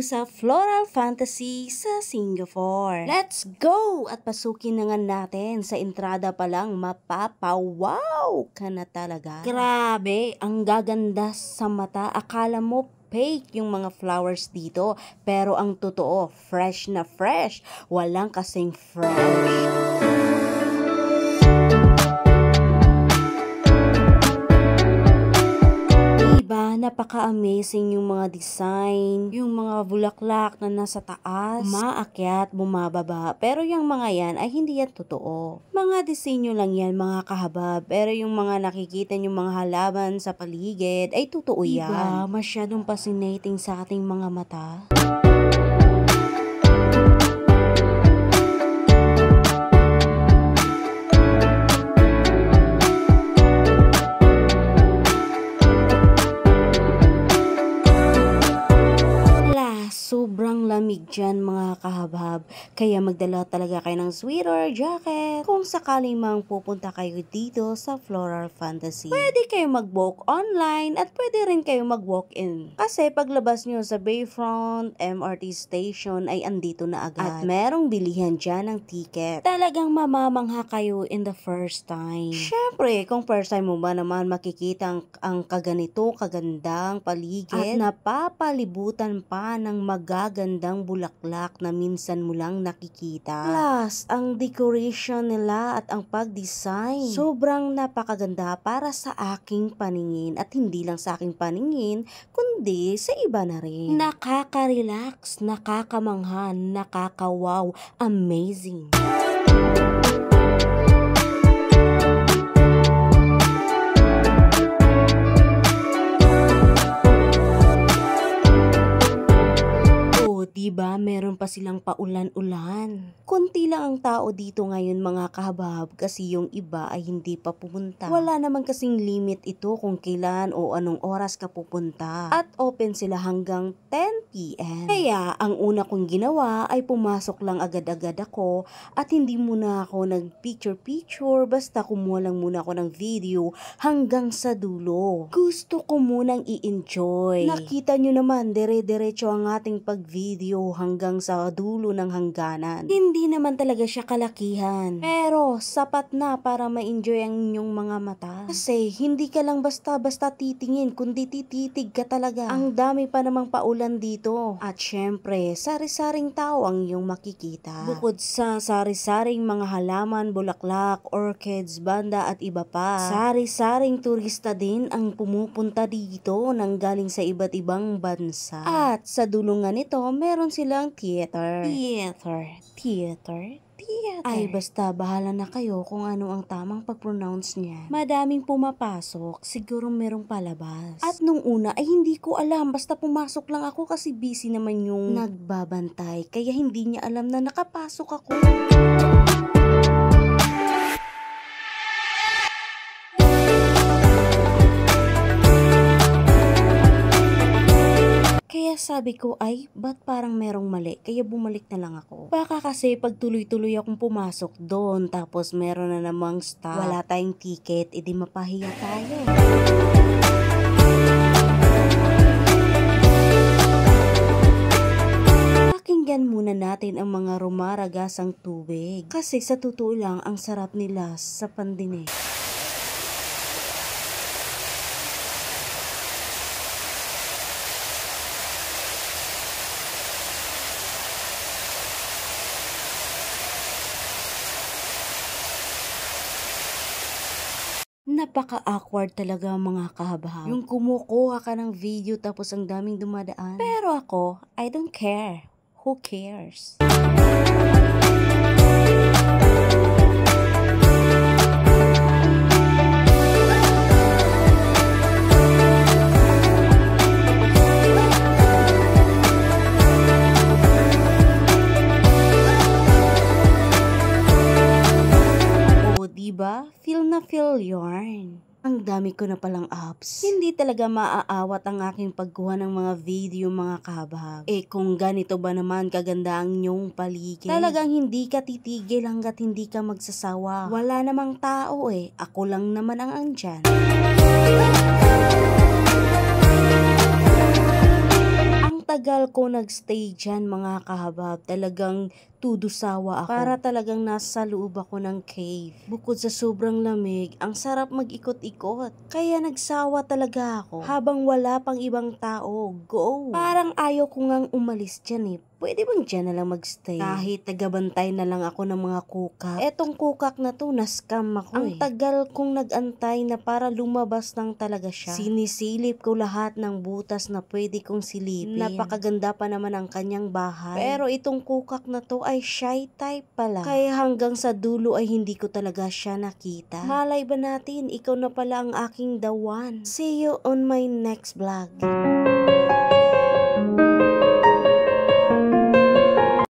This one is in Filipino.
sa Floral Fantasy sa Singapore. Let's go! At pasukin na nga natin sa entrada pa lang mapapawaw ka na talaga. Grabe, ang gaganda sa mata. Akala mo fake yung mga flowers dito, pero ang totoo, fresh na fresh. Walang kasing fresh. Napaka-amazing yung mga design, yung mga bulaklak na nasa taas, maakyat, bumababa, pero yung mga yan ay hindi yan totoo. Mga disenyo lang yan, mga kahabab, pero yung mga nakikita yung mga halaman sa paligid ay totoo yan. Diba? Masyadong fascinating sa ating mga mata. Sobrang lamig dyan mga kahabhab, kaya magdala talaga kayo ng sweater, jacket, kung sakaling mang pupunta kayo dito sa Floral Fantasy. Pwede kayo mag-book online at pwede rin kayo mag-walk-in. Kasi paglabas nyo sa Bayfront MRT station ay andito na agad. At merong bilihan dyan ng ticket. Talagang mamamangha kayo in the first time. Syempre, kung first time mo ba naman makikita ang kaganito, kagandang paligid at napapalibutan pa ng magagandang bulaklak na minsan mo lang nakikita. Plus, ang decoration nila at ang pag-design, sobrang napakaganda para sa aking paningin. At hindi lang sa aking paningin, kundi sa iba na rin. Nakaka-relax, nakakamangha, nakaka-wow, amazing. Diba, meron pa silang paulan-ulan. Kunti lang ang tao dito ngayon mga kahabab kasi yung iba ay hindi pa pupunta. Wala naman kasing limit ito kung kailan o anong oras ka pupunta. At open sila hanggang 10 PM. Kaya ang una kong ginawa ay pumasok lang agad-agad ako at hindi muna ako nag-picture-picture, basta kumuha lang muna ako ng video hanggang sa dulo. Gusto ko munang i-enjoy. Nakita nyo naman, dire-diretso ang ating pag-video hanggang sa dulo ng hangganan. Hindi naman talaga siya kalakihan, pero sapat na para ma-enjoy ang inyong mga mata. Kasi hindi ka lang basta-basta titingin, kundi tititig ka talaga. Ang dami pa namang paulan dito. At syempre, sari-saring tao ang iyong makikita. Bukod sa sari-saring mga halaman, bulaklak, orchids, banda at iba pa, sari-saring turista din ang pumupunta dito nang galing sa iba't ibang bansa. At sa dulungan nito, meron silang theater. Ay, basta bahala na kayo kung ano ang tamang pag-pronounce niya. Madaming pumapasok, siguro merong palabas. At nung una ay hindi ko alam, basta pumasok lang ako kasi busy naman yung nagbabantay. Kaya hindi niya alam na nakapasok ako. Kaya sabi ko ay, ba't parang merong mali? Kaya bumalik na lang ako. Baka kasi pag tuloy-tuloy akong pumasok doon, tapos meron na namang staff, wala tayong ticket, edi mapahiya tayo. Pakinggan muna natin ang mga rumaragasang tubig. Kasi sa totoo lang, ang sarap nila sa pandinig. Napaka-awkward talaga mga kahabhab. Yung kumukuha ka ng video tapos ang daming dumadaan. Pero ako, I don't care. Who cares? Diba? Feel na feel yarn. Ang dami ko na palang apps. Hindi talaga maaawat ang aking pagkuha ng mga video mga kahabhab. Kung ganito ba naman kaganda ang inyong paligid, talagang hindi ka titigil hanggat hindi ka magsasawa. Wala namang tao Ako lang naman ang andyan. Ang Ang tagal ko nagstay dyan mga kahabab, talagang tudusawa ako. Para talagang nasa loob ako ng cave. Bukod sa sobrang lamig, ang sarap mag-ikot-ikot. Kaya nagsawa talaga ako. Habang wala pang ibang tao, go! Parang ayaw ko ngang umalis dyan eh. Pwede bang dyan na lang magstay? Kahit tagabantay na lang ako ng mga kukak. Etong kukak na to, na-scam ako Ang tagal kong nag-antay na para lumabas lang talaga siya. Sinisilip ko lahat ng butas na pwede kong silipin. Napakaganda pa naman ang kanyang bahay. Pero itong kukak na to ay shy type pala. Kaya hanggang sa dulo ay hindi ko talaga siya nakita. Malay ba natin, ikaw na pala ang aking the one. See you on my next vlog.